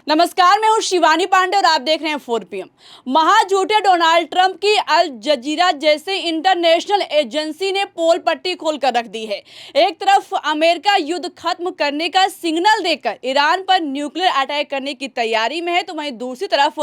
नमस्कार, मैं हूं शिवानी पांडे और आप देख रहे हैं 4 PM। महाझूठे डोनाल्ड ट्रंप की अल जजीरा जैसे इंटरनेशनल एजेंसी ने पोल पट्टी खोलकर रख दी है। एक तरफ अमेरिका युद्ध खत्म करने का सिग्नल देकर ईरान पर न्यूक्लियर अटैक करने की तैयारी में है, तो वहीं दूसरी तरफ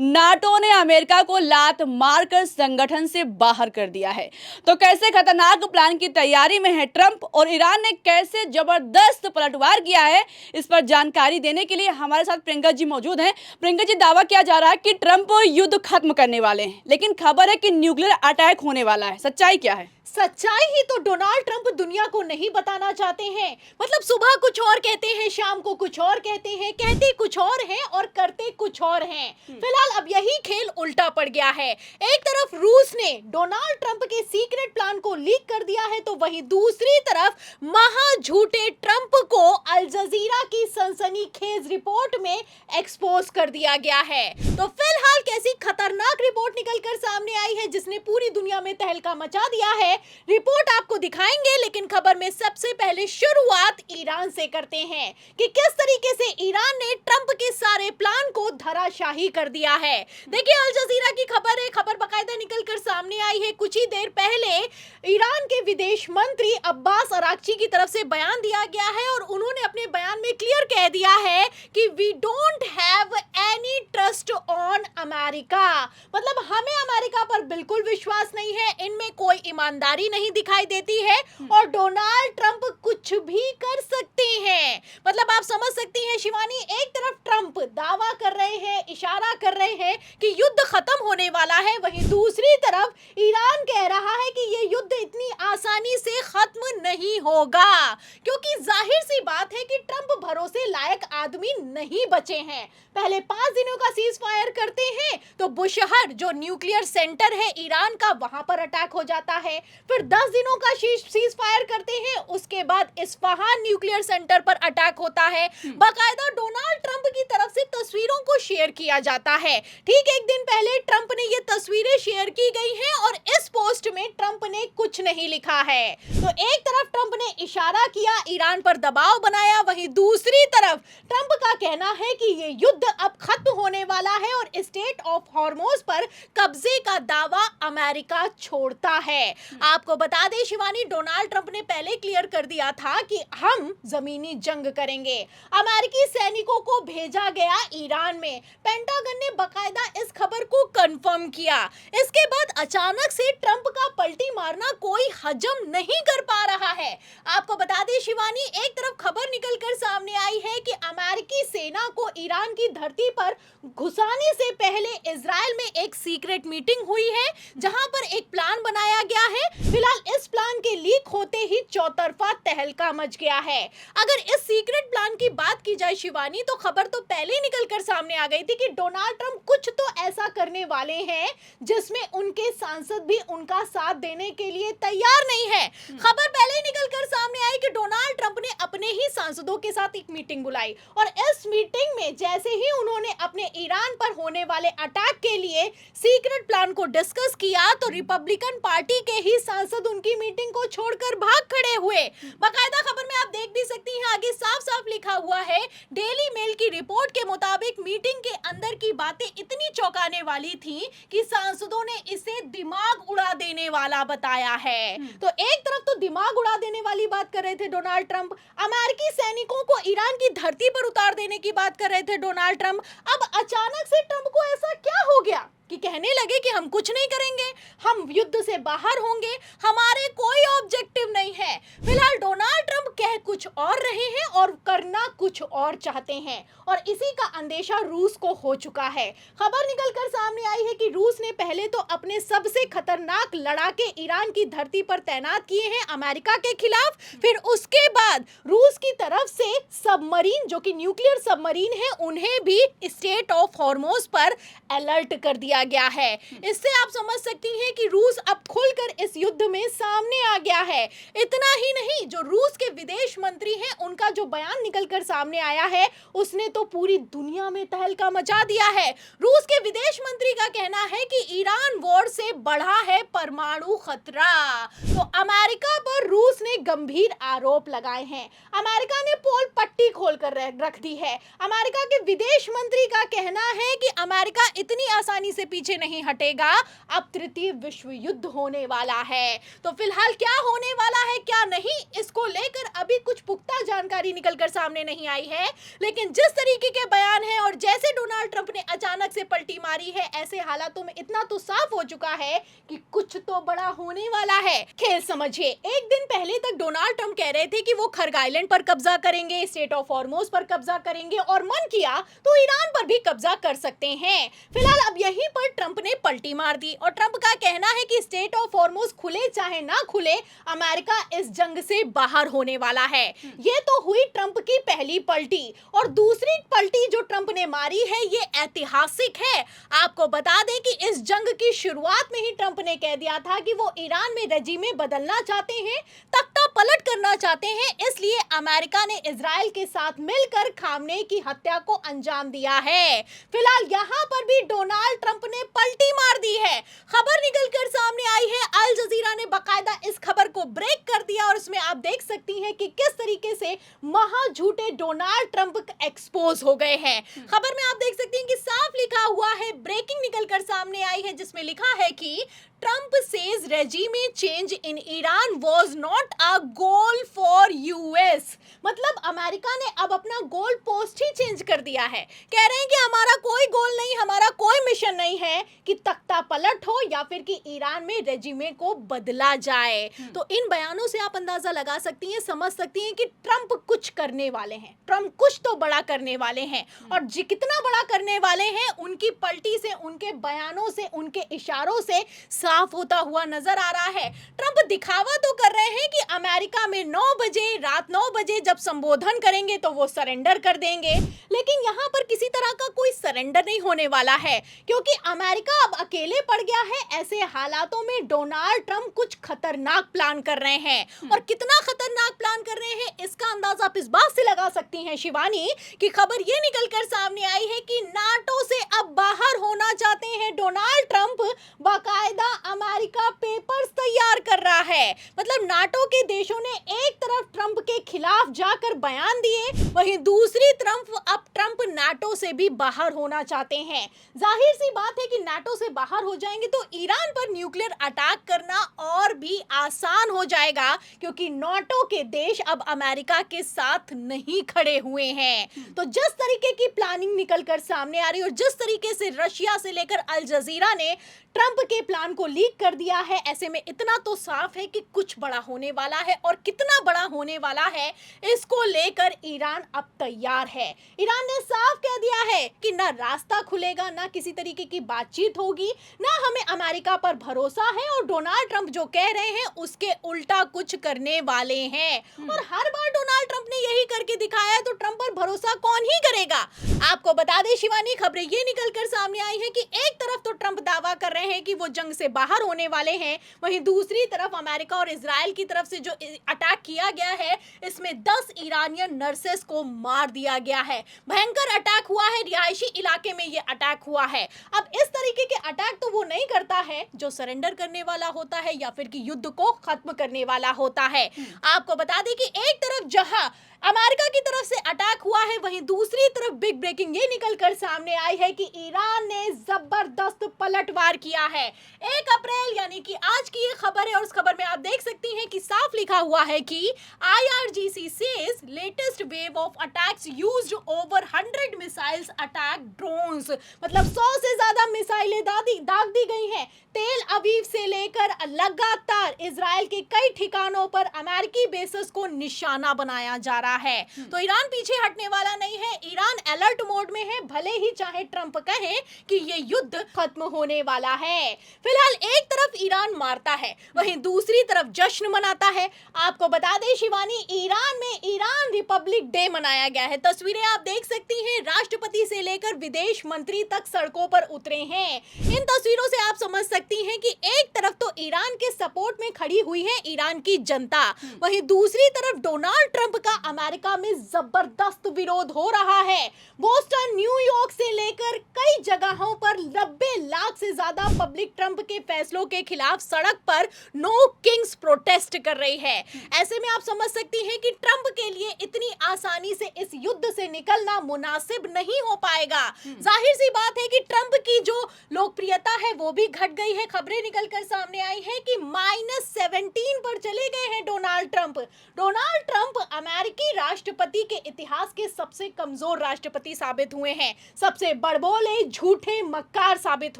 नाटो ने अमेरिका को लात मारकर संगठन से बाहर कर दिया है। तो कैसे खतरनाक प्लान की तैयारी में है ट्रंप और ईरान ने कैसे जबरदस्त पलटवार किया है, इस पर जानकारी देने के लिए हमारे साथ प्रियंका जी मौजूद हैं। प्रियंका जी, दावा किया जा रहा है कि ट्रंप युद्ध खत्म करने वाले हैं, लेकिन खबर है कि न्यूक्लियर अटैक होने वाला है। सच्चाई क्या है? सच्चाई ही तो डोनाल्ड ट्रंप दुनिया को नहीं बताना चाहते हैं। मतलब सुबह कुछ और कहते हैं, शाम को कुछ और कहते हैं, कहते कुछ और हैं और करते कुछ और हैं। फिलहाल अब यही खेल उल्टा पड़ गया है। एक तरफ रूस ने डोनाल्ड ट्रंप के सीक्रेट प्लान को लीक कर दिया है, तो वहीं दूसरी तरफ महाझूठे ट्रंप को अल जजीरा की सनसनीखेज रिपोर्ट में एक्सपोज कर दिया गया है। तो फिलहाल कैसी खतरनाक रिपोर्ट निकलकर सामने आई है जिसने पूरी दुनिया में तहलका मचा दिया है, रिपोर्ट आपको दिखाएंगे। लेकिन खबर में सबसे पहले शुरुआत ईरान से करते हैं कि किस तरीके से ईरान ने ट्रंप के सारे प्लान को धराशाही कर दिया है। देखिए, अल जजीरा की खबर है, खबर बाकायदा निकलकर सामने आई है। कुछ ही देर पहले ईरान के विदेश मंत्री अब्बास अराक्ची की तरफ से बयान दिया गया है और उन्होंने अपने बयान में क्लियर कह दिया है कि we don't have any trust on America. मतलब हमें अमेरिका पर बिल्कुल विश्वास नहीं है, इनमें कोई ईमानदारी नहीं दिखाई देती है और डोनाल्ड ट्रंप कुछ भी कर सकते हैं। मतलब आप समझ सकती हैं शिवानी, एक तरफ ट्रंप दावा कर रहे हैं, इशारा कर रहे हैं कि युद्ध खत्म होने वाला है, वहीं दूसरी तरफ ईरान कह रहा है कि ये युद्ध इतनी आसानी से खत्म नहीं होगा, क्योंकि जाहिर सी बात है कि ट्रंप भरोसे लायक आदमी नहीं बचे हैं। पहले 5 दिनों का सीज फायर करते हैं तो बुशहर जो न्यूक्लियर सेंटर है ईरान का, वहां पर अटैक हो जाता है। फिर 10 दिनों का सीज फायर करते हैं, उसके बाद इस्फहान न्यूक्लियर सेंटर पर अटैक होता है। बाकायदा डोनाल्ड ट्रंप की तरफ से तस्वीरों को शेयर किया जाता है। ठीक एक दिन पहले ट्रंप ने ये तस्वीरें शेयर की गई हैं और इस पोस्ट में ट्रंप ने कुछ नहीं लिखा है। तो एक तरफ ट्रंप ने इशारा किया, ईरान पर दबाव बनाया, वहीं दूसरी तरफ ट्रंप का कहना है कि ये युद्ध अब खत्म होने वाला है और स्टेट ऑफ हॉर्मोज पर कब्जे का दावा अमेरिका छोड़ता है। आपको बता दें शिवानी, डोनाल्ड ट्रंप ने पहले क्लियर कर दिया था कि हम जमीनी जंग करेंगे। अमेरिकी सैनिकों को भेजा गया ईरान में। पेंटागन ने बकायदा इस खबर को कंफर्म किया। इसके बाद अचानक से ट्रंप का पलटी मारना कोई हजम नहीं कर पा रहा है। आपको बता दें शिवानी, एक तरफ खबर निकलकर सामने आई है कि अमेरिकी सेना को ईरान की धरती पर घुसाने से पहले इजराइल में एक सीक्रेट मीटिंग हुई है जहां पर एक प्लान बनाया गया है। फिलहाल इस प्लान के लीक होते ही चौतरफा तहलका मच गया है। अगर इस सीक्रेट प्लान की बात की जाए शिवानी, तो खबर तो पहले ही निकलकर सामने आ गई थी कि डोनाल्ड ट्रंप कुछ तो ऐसा करने वाले हैं जिसमें उनके सांसद भी उनका साथ देने के लिए तैयार नहीं है। खबर पहले ही निकलकर सामने आई कि डोनाल्ड ट्रंप ने अपने ही सांसदों के साथ एक मीटिंग बुलाई और इस मीटिंग में जैसे ही उन्होंने अपने ईरान पर होने वाले अटैक के लिए सीक्रेट प्लान को डिस्कस किया, तो रिपब्लिकन पार्टी के ही सांसद उनकी मीटिंग को छोड़कर भाग खड़े हुए। बाकायदा खबर में आप देख भी सकती हैं, आगे साफ साफ लिखा हुआ है, डेली मेल की रिपोर्ट के मुताबिक मीटिंग के अंदर की बातें इतनी चौंकाने वाली थी कि सांसदों ने इसे दिमाग उड़ा देने वाला बताया है। तो एक तरफ तो दिमाग उड़ा देने वाली बात कर रहे थे डोनाल्ड ट्रंप, अमेरिकी सैनिकों को ईरान की धरती पर उतार देने की बात कर रहे थे डोनाल्ड ट्रंप। अब अचानक से ट्रंप को ऐसा क्या हो गया कि कहने लगे कि हम कुछ नहीं करेंगे, हम युद्ध से बाहर होंगे, हमारे कोई ऑब्जेक्टिव नहीं है। फिलहाल डोनाल्ड ट्रंप कह कुछ और रहे हैं और करना कुछ और चाहते हैं और इसी का अंदेशा रूस को हो चुका है। खबर निकलकर सामने आई है कि रूस ने पहले तो अपने सबसे खतरनाक लड़ाके ईरान की धरती पर तैनात किए हैं अमेरिका के खिलाफ। फिर उसके बाद रूस की तरफ से सबमरीन, जो कि न्यूक्लियर सबमरीन है, उन्हें भी स्टेट ऑफ हॉर्मोज पर अलर्ट कर दिया गया है। इससे आप समझ सकती हैं कि रूस अब खुलकर इस युद्ध में सामने आ गया है। इतना ही नहीं, जो रूस के विदेश मंत्री हैं, उनका जो बयान निकलकर सामने आया है उसने तो पूरी दुनिया में तहलका मचा दिया है। रूस के विदेश मंत्री का कहना है कि ईरान वॉर से बढ़ा है परमाणु खतरा। तो अमेरिका पर रूस ने गंभीर आरोप लगाए हैं। अमेरिका ने पोल पट्टी खोलकर रख दी है। अमेरिका के विदेश मंत्री का कहना है कि अमेरिका इतनी आसानी से पीछे नहीं हटेगा, अब तृतीय विश्व युद्ध होने वाला है। तो फिलहाल क्या होने वाला है क्या नहीं, इसको लेकर अभी कुछ पुख्ता जानकारी निकलकर सामने नहीं आई है, लेकिन जिस तरीके के बयान है और जैसे डोनाल्ड ट्रंप ने अचानक से पलटी मारी है, ऐसे हालातों में इतना तो साफ हो चुका है कि कुछ तो बड़ा होने वाला है। खेल समझिए, एक दिन पहले तक डोनाल्ड ट्रंप कह रहे थे कि वो खर्ग आइलैंड पर कब्जा करेंगे, स्टेट ऑफ हॉर्मोज पर कब्जा करेंगे और मन किया तो ईरान पर भी कब्जा कर सकते हैं। फिलहाल अब यहीं पर ट्रंप ने पलटी मार दी और ट्रंप का कहना है कि स्टेट ऑफ हॉर्मोज खुले चाहे ना खुले, अमेरिका इस जंग से बाहर होने वाला है। ये तो हुई ट्रंप की पहली पलटी, और दूसरी पलटी जो ट्रंप ने मारी है ये ऐतिहासिक है। आपको बता दें कि इस जंग की शुरुआत में ही ट्रंप ने कह दिया था कि वो ईरान में रजीमे बदलना चाहते हैं, तख्ता पलट करना चाहते हैं, इसलिए अमेरिका ने इजराइल के साथ मिलकर खामनेई की हत्या को अंजाम दिया है। फिलहाल यहाँ पर भी डोनाल्ड ट्रंप ने पलटी मार दी है। खबर निकलकर सामने आई है, अल जजीरा ने बाकायदा इस खबर को ब्रेक कर दिया और उसमें आप देख सकती हैं कि किस तरीके से महा झूठे डोनाल्ड ट्रंप एक्सपोज हो गए हैं। खबर में आप देख सकती हैं कि साफ लिखा हुआ है, ब्रेकिंग निकलकर सामने आई है, जिसमें लिखा है कि Trump says regime change in Iran was not a goal for US। मतलब अमेरिका ने अब अपना गोल पोस्ट ही चेंज कर दिया है। कह रहे हैं कि हमारा कोई गोल नहीं, हमारा कोई मिशन नहीं है कि तख्ता पलट हो या फिर कि ईरान में रेजिमे को बदला जाए। तो इन बयानों से आप अंदाजा लगा सकती हैं, समझ सकती हैं कि ट्रंप कुछ करने वाले हैं, ट्रंप कुछ तो बड़ा करने वाले हैं, और कितना बड़ा करने वाले हैं उनकी पलटी से, उनके बयानों से, उनके इशारों से साफ होता हुआ नजर आ रहा है। ट्रंप दिखावा तो कर रहे हैं कि अमेरिका में 9 बजे, रात 9 बजे जब संबोधन करेंगे तो वो सरेंडर कर देंगे, लेकिन यहाँ पर किसी तरह का कोई सरेंडर नहीं होने वाला है, क्योंकि अमेरिका अब अकेले पड़ गया है। ऐसे हालातों में डोनाल्ड ट्रंप कुछ खतरनाक प्लान कर रहे हैं, और कितना खतरनाक प्लान कर रहे हैं इसका अंदाजा आप इस बात से लगा सकती हैं शिवानी, कि खबर ये निकलकर सामने आई है कि नाटो से अब बाहर होना चाहते हैं डोनाल्ड ट्रंप। बाकायदा अमेरिका पेपर्स तैयार कर रहा है। मतलब नाटो के देशों ने एक तरफ ट्रंप के खिलाफ जाकर बयान दिए, वहीं दूसरी तरफ अब ट्रंप नाटो से भी बाहर होना चाहते हैं। जाहिर सी बात है कि नाटो से बाहर हो जाएंगे तो ईरान पर न्यूक्लियर अटैक करना और भी आसान हो जाएगा, क्योंकि नाटो के देश अब अमेरिका के साथ नहीं खड़े हुए हैं। तो जिस तरीके की प्लानिंग निकलकर सामने आ रही है और जिस तरीके से रशिया से लेकर अल जजीरा ने ट्रंप के प्लान को लीक कर दिया है, ऐसे में इतना तो साफ है कि कुछ बड़ा होने वाला है, और कितना बड़ा होने वाला है इसको लेकर ईरान अब तैयार है। ईरान ने साफ कह दिया है कि ना रास्ता खुलेगा, ना किसी तरीके की बातचीत होगी, ना हमें अमेरिका पर भरोसा है, और डोनाल्ड ट्रंप जो कह रहे हैं उसके उल्टा कुछ करने वाले हैं। और हर बार डोनाल्ड ट्रंप ने यही करके दिखाया है, तो ट्रंप पर भरोसा कौन ही करेगा। आपको बता दें शिवानी, खबरें ये निकलकर सामने आई है कि एक तरफ तो ट्रंप दावा कर रहे हैं कि वो जंग से बाहर होने वाले हैं, वहीं दूसरी तरफ अमेरिका और इजराइल की तरफ से जो अटैक किया गया है, इसमें 10 ईरानियन नर्सेस को मार दिया गया है। भयंकर अटैक हुआ है, रिहायशी इलाके में ये अटैक हुआ है। अब इस तरीके के अटैक तो वो नहीं करता है जो सरेंडर करने वाला होता है या फिर कि युद्ध को खत्म करने वाला होता है। आपको बता दें कि एक तरफ जहां अमेरिका की तरफ से अटैक हुआ है, वहीं दूसरी तरफ बिग ब्रेकिंग ये निकलकर सामने आई है कि ईरान ने जबरदस्त पलटवार किया है। 1 अप्रैल यानी कि आज की ये खबर है, और उस खबर में आप देख सकती हैं कि साफ लिखा हुआ है कि IRGC says latest wave of attacks used over 100 missiles attack drones। मतलब 100 से ज्यादा मिसाइलें दाग दी गई हैं। तेल अवीव से लेकर लगातार इजराइल के कई ठिकानों पर अमेरिकी बेसेस को निशाना बनाया जा रहा है। तो ईरान पीछे हटने वाला नहीं है, ईरान अलर्ट मोड में है, भले ही चाहे ट्रंप कहे कि ये युद्ध खत्म होने वाला है। फिलहाल एक तरफ ईरान मारता है, वहीं दूसरी तरफ जश्न मनाता है। आपको बता दें शिवानी, ईरान में ईरान रिपब्लिक डे मनाया गया है। तस्वीरें आप देख सकती हैं, राष्ट्रपति से लेकर विदेश मंत्री तक सड़कों पर उतरे हैं। इन तस्वीरों से आप समझ सकती हैं कि एक तरफ तो ईरान के सपोर्ट में खड़ी हुई है ईरान की जनता, वहीं दूसरी तरफ डोनाल्ड ट्रंप का अमेरिका में जबरदस्त विरोध हो रहा है। बोस्टन, न्यूयॉर्क से लेकर कई जगहों पर 90 लाख से ज्यादा पब्लिक ट्रंप के फैसलों के खिलाफ सड़क पर नो किंग्स प्रोटेस्ट कर रही है। ऐसे में आप समझ सकती हैं कि ट्रंप के लिए इतनी आसानी से इस युद्ध से निकलना मुनासिब नहीं हो पाएगा। जाहिर सी बात है कि ट्रंप की जो लोकप्रियता है वो भी घट गई है। खबरें निकलकर सामने आई है कि -17 पर चले गए हैं डोनाल्ड ट्रंप। डोनाल्ड ट्रंप अमेरिकी राष्ट्रपति के इतिहास के सबसे कमजोर राष्ट्रपति साबित हुए हैं, सबसे बड़बोले, झूठे, मक्कार साबित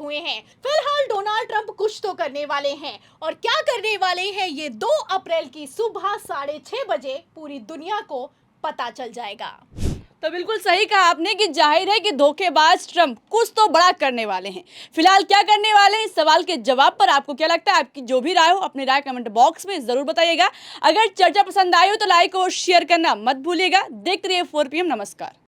हुए हैं। फिलहाल डोनाल्ड ट्रंप कुछ तो करने वाले हैं, और क्या करने वाले हैं ये 2 अप्रैल की सुबह 6:30 बजे पूरी दुनिया को पता चल जाएगा। तो बिल्कुल सही कहा आपने कि जाहिर है कि धोखेबाज ट्रंप कुछ तो बड़ा करने वाले हैं। फिलहाल क्या करने वाले हैं, इस सवाल के जवाब पर आपको क्या लगता है? आपकी जो भी राय हो अपनी राय कमेंट बॉक्स में जरूर बताइएगा। अगर चर्चा पसंद आई हो तो लाइक और शेयर करना मत भूलिएगा। देखते रहिए 4 PM। नमस्कार।